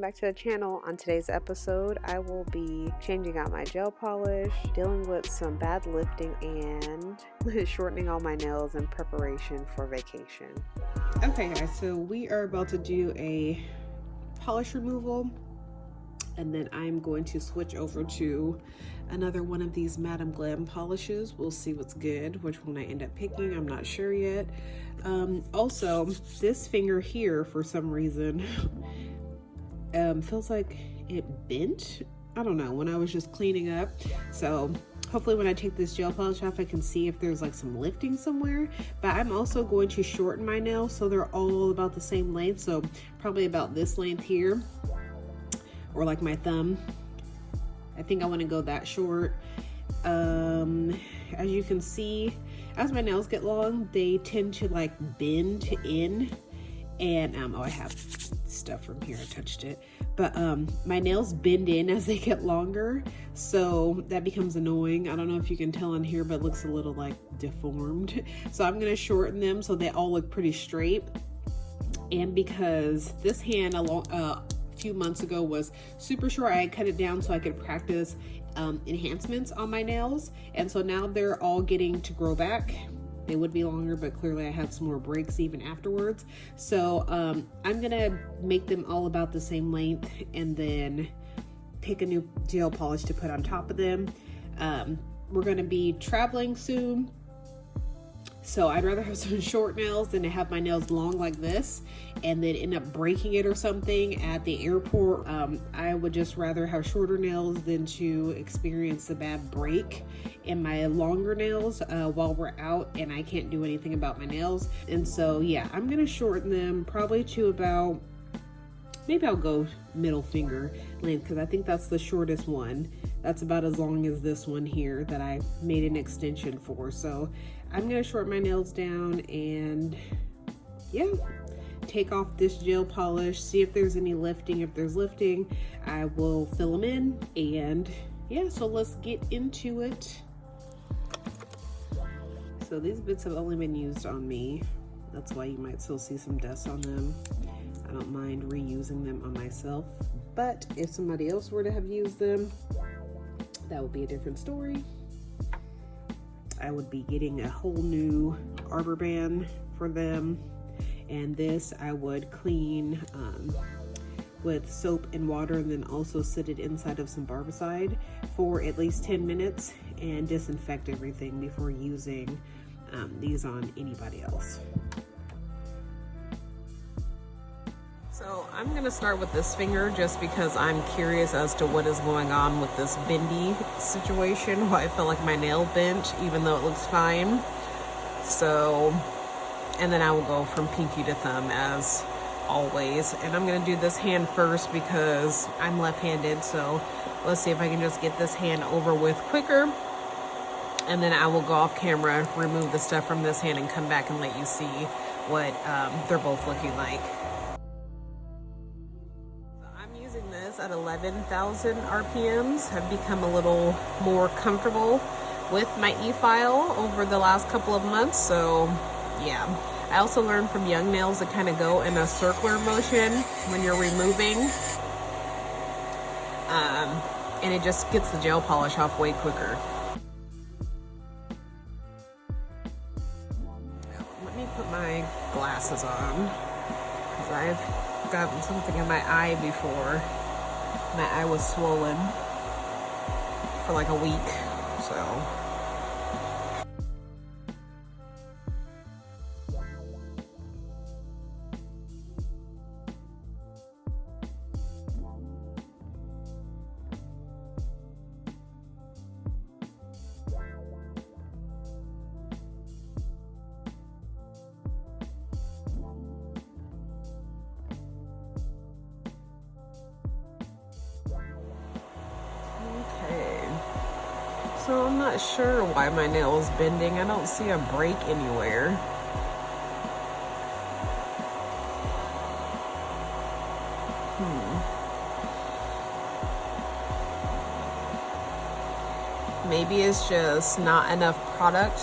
back to the channel. On today's episode, I will be changing out my gel polish, dealing with some bad lifting, and shortening all my nails in preparation for vacation. Okay guys, so we are about to do a polish removal, and then I'm going to switch over to another one of these Madam Glam polishes. We'll see what's good, which one I end up picking, I'm not sure yet. Also, this finger here, for some reason, feels like it bent. I don't know, when I was just cleaning up. So hopefully when I take this gel polish off, I can see if there's like some lifting somewhere. But I'm also going to shorten my nails so they're all about the same length. So probably about this length here, or like my thumb. I think I want to go that short. As you can see, as my nails get long, they tend to like bend in, and oh, I have stuff from here, I touched it, but my nails bend in as they get longer, so that becomes annoying. I don't know if you can tell in here, but it looks a little like deformed. So I'm gonna shorten them so they all look pretty straight. And because this hand a few months ago was super short, I cut it down so I could practice enhancements on my nails, and so now they're all getting to grow back. They would be longer, but clearly I had some more breaks even afterwards. So I'm gonna make them all about the same length and then pick a new gel polish to put on top of them. We're gonna be traveling soon, so I'd rather have some short nails than to have my nails long like this and then end up breaking it or something at the airport. I would just rather have shorter nails than to experience a bad break in my longer nails while we're out and I can't do anything about my nails. And so yeah, I'm gonna shorten them probably to about, maybe I'll go middle finger length, because I think that's the shortest one. That's about as long as this one here that I made an extension for. So I'm gonna shorten my nails down and yeah, take off this gel polish, see if there's any lifting. If there's lifting, I will fill them in, and yeah, so let's get into it. So these bits have only been used on me. That's why you might still see some dust on them. I don't mind reusing them on myself, but if somebody else were to have used them, that would be a different story. I would be getting a whole new arbor band for them, and this I would clean with soap and water, and then also sit it inside of some barbicide for at least 10 minutes and disinfect everything before using these on anybody else. So I'm gonna start with this finger just because I'm curious as to what is going on with this bendy situation, why I feel like my nail bent even though it looks fine. So, and then I will go from pinky to thumb as always. And I'm gonna do this hand first because I'm left-handed, so let's see if I can just get this hand over with quicker. And then I will go off camera, remove the stuff from this hand, and come back and let you see what they're both looking like. At 11,000 RPMs. I've become a little more comfortable with my e-file over the last couple of months, so yeah. I also learned from Young Nails to kind of go in a circular motion when you're removing, and it just gets the gel polish off way quicker. Let me put my glasses on, because I've gotten something in my eye before. My eye was swollen for like a week, so. So I'm not sure why my nail is bending. I don't see a break anywhere. Maybe it's just not enough product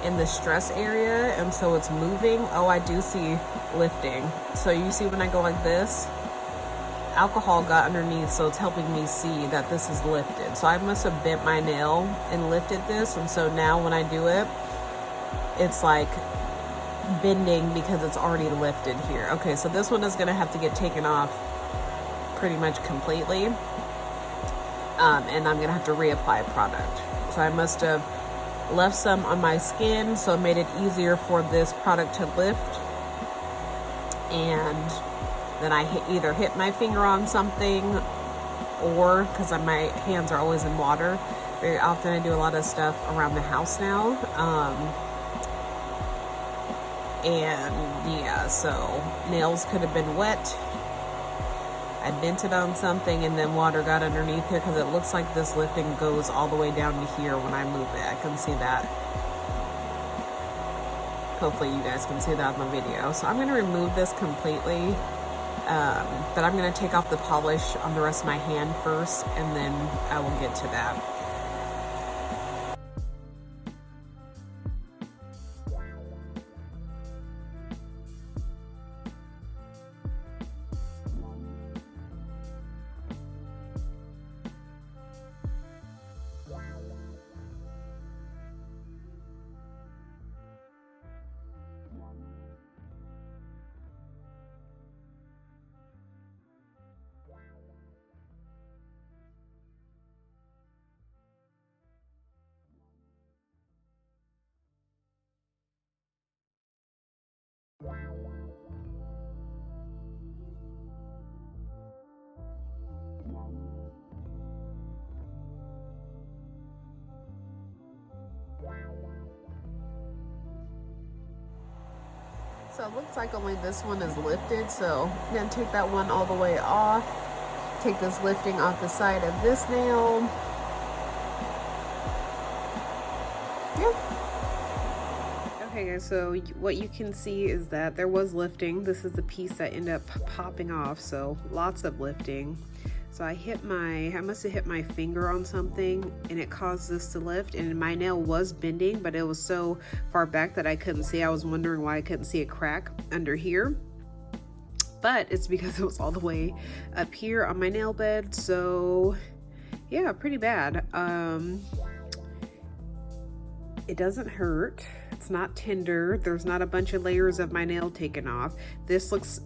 in the stress area, and so it's moving. Oh, I do see lifting. So you see when I go like this, alcohol got underneath, so it's helping me see that this is lifted. So I must have bent my nail and lifted this, and so now when I do it, it's like bending because it's already lifted here. Okay, so this one is gonna have to get taken off pretty much completely, and I'm gonna have to reapply product. So I must have left some on my skin, so it made it easier for this product to lift, and then I either hit my finger on something, or because my hands are always in water very often, I do a lot of stuff around the house now, and yeah, so nails could have been wet. I bent it on something and then water got underneath here, because it looks like this lifting goes all the way down to here when I move it. I can see that. Hopefully you guys can see that in the video. So I'm going to remove this completely, but I'm going to take off the polish on the rest of my hand first, and then I will get to that. So it looks like only this one is lifted, so I'm going to take that one all the way off. Take this lifting off the side of this nail. Yeah. Okay guys, so what you can see is that there was lifting. This is the piece that ended up popping off, so lots of lifting. So I must have hit my finger on something and it caused this to lift, and my nail was bending, but it was so far back that I couldn't see. I was wondering why I couldn't see a crack under here, but it's because it was all the way up here on my nail bed. So yeah, pretty bad. It doesn't hurt. It's not tender. There's not a bunch of layers of my nail taken off. This looks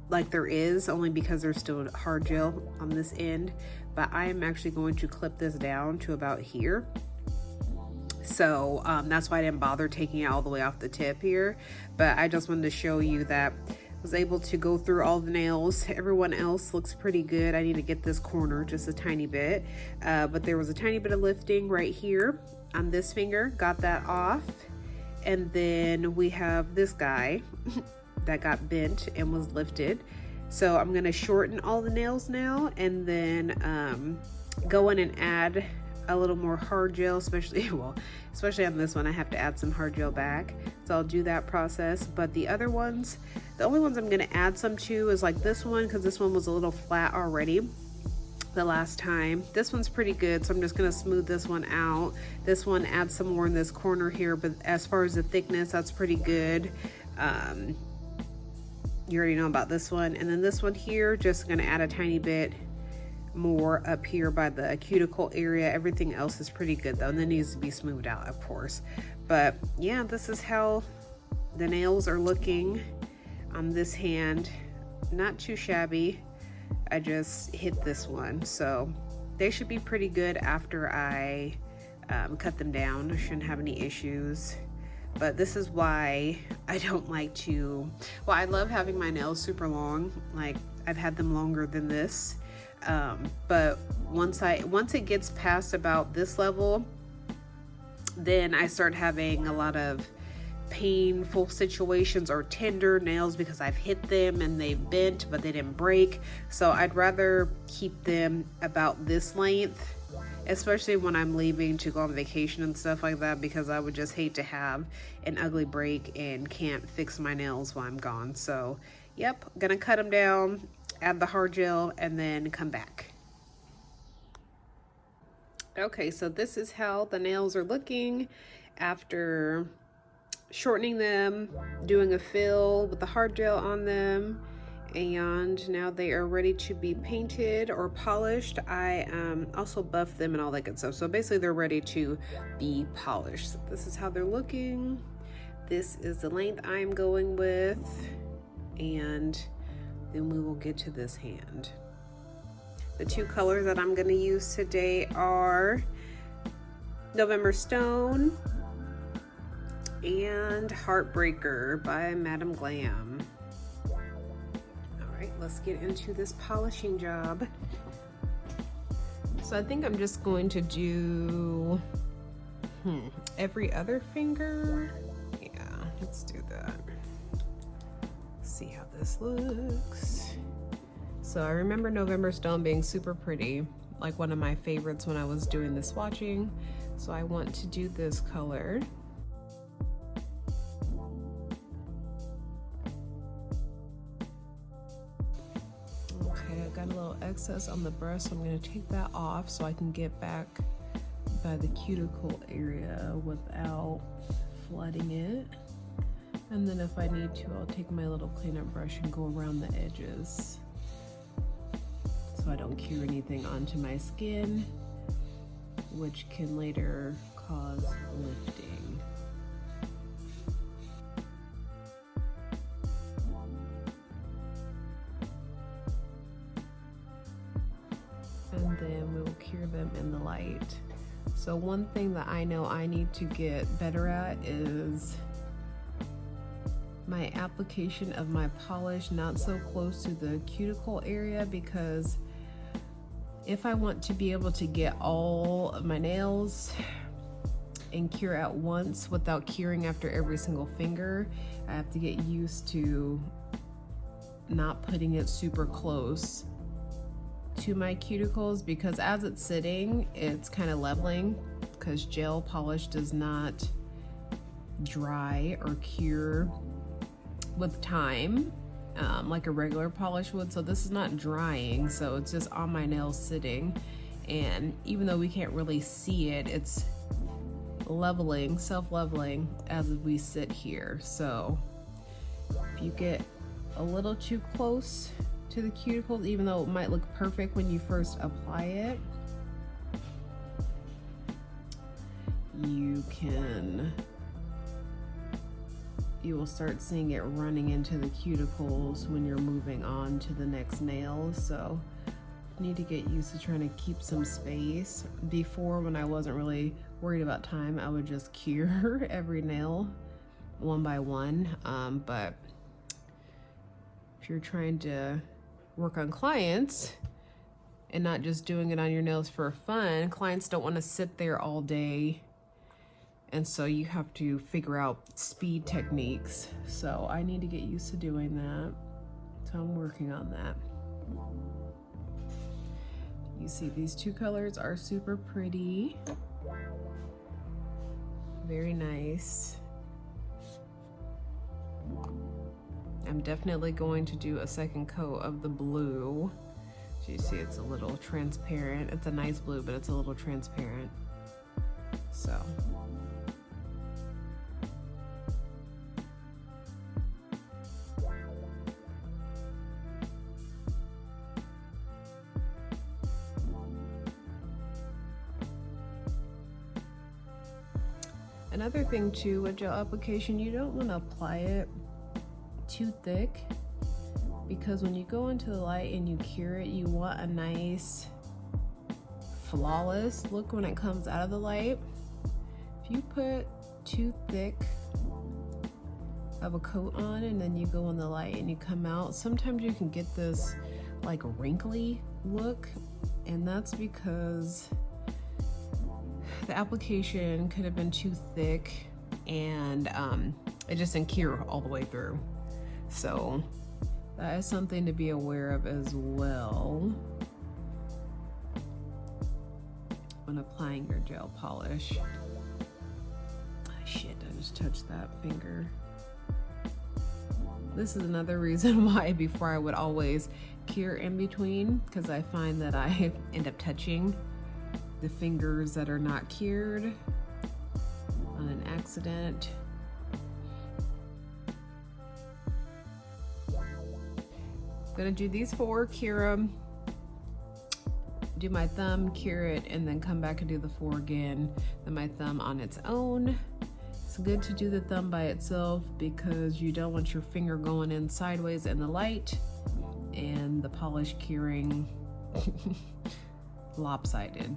like there is, only because there's still hard gel on this end, but I am actually going to clip this down to about here. So that's why I didn't bother taking it all the way off the tip here, but I just wanted to show you that I was able to go through all the nails. Everyone else looks pretty good. I need to get this corner just a tiny bit, but there was a tiny bit of lifting right here on this finger, got that off. And then we have this guy that got bent and was lifted. So I'm gonna shorten all the nails now, and then go in and add a little more hard gel, especially on this one I have to add some hard gel back, so I'll do that process. But the other ones, the only ones I'm gonna add some to is like this one, because this one was a little flat already the last time. This one's pretty good, so I'm just gonna smooth this one out. This one, add some more in this corner here, but as far as the thickness, that's pretty good. You already know about this one. And then this one here, just gonna add a tiny bit more up here by the cuticle area. Everything else is pretty good though, and it needs to be smoothed out, of course. But yeah, this is how the nails are looking on this hand. Not too shabby. I just hit this one, so they should be pretty good after I cut them down. I shouldn't have any issues. But this is why I don't like to, well, I love having my nails super long. Like, I've had them longer than this. But once it gets past about this level, then I start having a lot of painful situations or tender nails because I've hit them and they've bent, but they didn't break. So I'd rather keep them about this length, especially when I'm leaving to go on vacation and stuff like that, because I would just hate to have an ugly break and can't fix my nails while I'm gone. So yep, gonna cut them down, add the hard gel, and then come back. Okay, so this is how the nails are looking after shortening them, doing a fill with the hard gel on them, and now they are ready to be painted or polished. I also buffed them and all that good stuff. So basically they're ready to be polished. So this is how they're looking. This is the length I'm going with, and then we will get to this hand. The two colors that I'm going to use today are November Stone and Heartbreaker by Madam Glam. All right, let's get into this polishing job. So I think I'm just going to do every other finger. Yeah, let's do that. See how this looks. So I remember November Stone being super pretty, like one of my favorites when I was doing the swatching. So I want to do this color. Okay, I got a little excess on the brush, so I'm going to take that off so I can get back by the cuticle area without flooding it. And then if I need to, I'll take my little cleanup brush and go around the edges so I don't cure anything onto my skin, which can later cause lifting. And then we will cure them in the light. So one thing that I know I need to get better at is my application of my polish not so close to the cuticle area, because if I want to be able to get all of my nails and cure at once without curing after every single finger, I have to get used to not putting it super close to my cuticles, because as it's sitting, it's kind of leveling, because gel polish does not dry or cure with time like a regular polish would. So this is not drying, so it's just on my nails sitting, and even though we can't really see it, it's leveling, self-leveling as we sit here. So if you get a little too close to the cuticles, even though it might look perfect when you first apply it, you will start seeing it running into the cuticles when you're moving on to the next nail. So you need to get used to trying to keep some space. Before, when I wasn't really worried about time, I would just cure every nail one by one. But if you're trying to work on clients and not just doing it on your nails for fun, clients don't want to sit there all day, and so you have to figure out speed techniques. So I need to get used to doing that, so I'm working on that. You see these two colors are super pretty, very nice. I'm definitely going to do a second coat of the blue. So you see it's a little transparent. It's a nice blue, but it's a little transparent. So another thing too with gel application, you don't want to apply it too thick, because when you go into the light and you cure it, you want a nice flawless look when it comes out of the light. If you put too thick of a coat on and then you go in the light and you come out, sometimes you can get this like wrinkly look, and that's because the application could have been too thick and it just didn't cure all the way through. So that is something to be aware of as well when applying your gel polish. Shit, I just touched that finger. This is another reason why before I would always cure in between, because I find that I end up touching the fingers that are not cured on an accident. gonna do these 4, cure them, do my thumb, cure it, and then come back and do the 4 again. Then my thumb on its own. It's good to do the thumb by itself because you don't want your finger going in sideways in the light and the polish curing lopsided.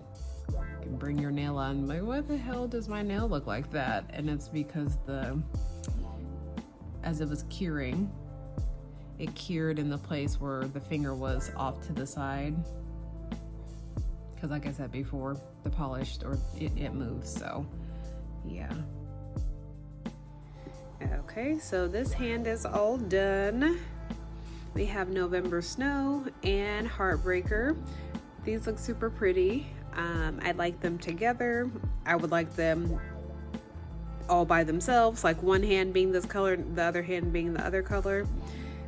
You can bring your nail on, like, what the hell does my nail look like that? And it's because as it was curing, it cured in the place where the finger was off to the side. Because like I said before, the polish, or it moves, so yeah. Okay, so this hand is all done. We have November Snow and Heartbreaker. These look super pretty. I like them together. I would like them all by themselves, like one hand being this color, the other hand being the other color.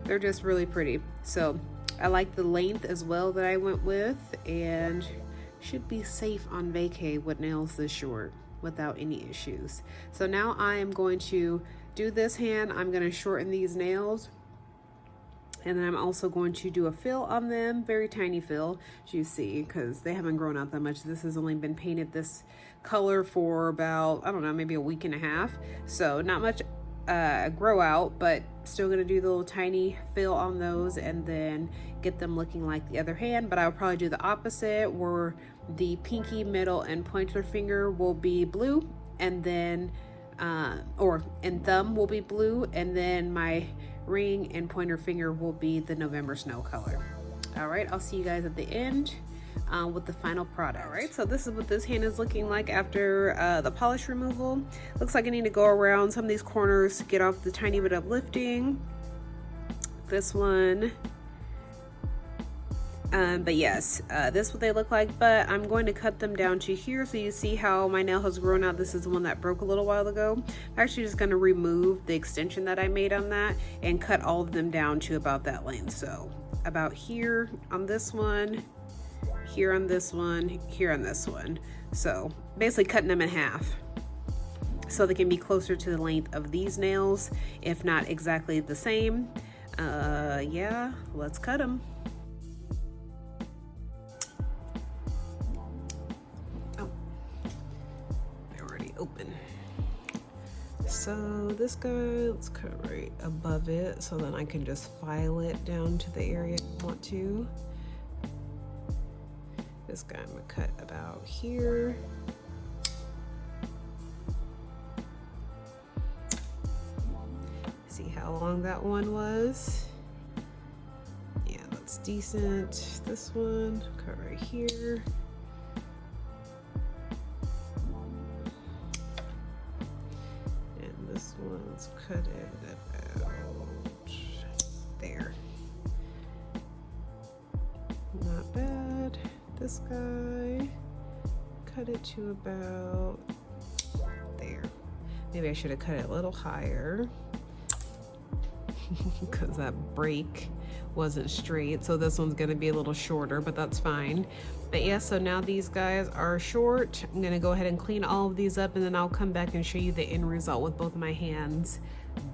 They're just really pretty. So I like the length as well that I went with, and should be safe on vacay with nails this short without any issues. So now I am going to do this hand. I'm going to shorten these nails, and then I'm also going to do a fill on them, very tiny fill, as you see, because they haven't grown out that much. This has only been painted this color for about, I don't know, maybe a week and a half. So not much grow out, but still gonna do the little tiny fill on those and then get them looking like the other hand. But I'll probably do the opposite, where the pinky, middle, and pointer finger will be blue, and then and thumb will be blue, and then my ring and pointer finger will be the November Snow color. All right, I'll see you guys at the end with the final product. All right, so this is what this hand is looking like after the polish removal. Looks like I need to go around some of these corners to get off the tiny bit of lifting. This one. But yes, this is what they look like, but I'm going to cut them down to here so you see how my nail has grown out. This is the one that broke a little while ago. I'm actually just going to remove the extension that I made on that and cut all of them down to about that length. So about here on this one, here on this one, here on this one. So basically cutting them in half so they can be closer to the length of these nails, if not exactly the same. Yeah, let's cut them. Open. So this guy, let's cut right above it so then I can just file it down to the area I want to. This guy I'm gonna cut about here. See how long that one was? Yeah, that's decent. This one, cut right here. This one's cut it about there. Not bad. This guy, cut it to about there. Maybe I should have cut it a little higher because that break wasn't straight. So this one's gonna be a little shorter, but that's fine. But yeah, so now these guys are short. I'm gonna go ahead and clean all of these up, and then I'll come back and show you the end result with both my hands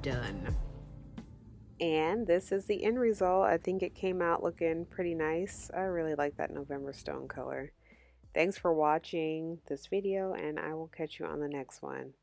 done. And this is the end result. I think it came out looking pretty nice. I really like that November Stone color. Thanks for watching this video, and I will catch you on the next one.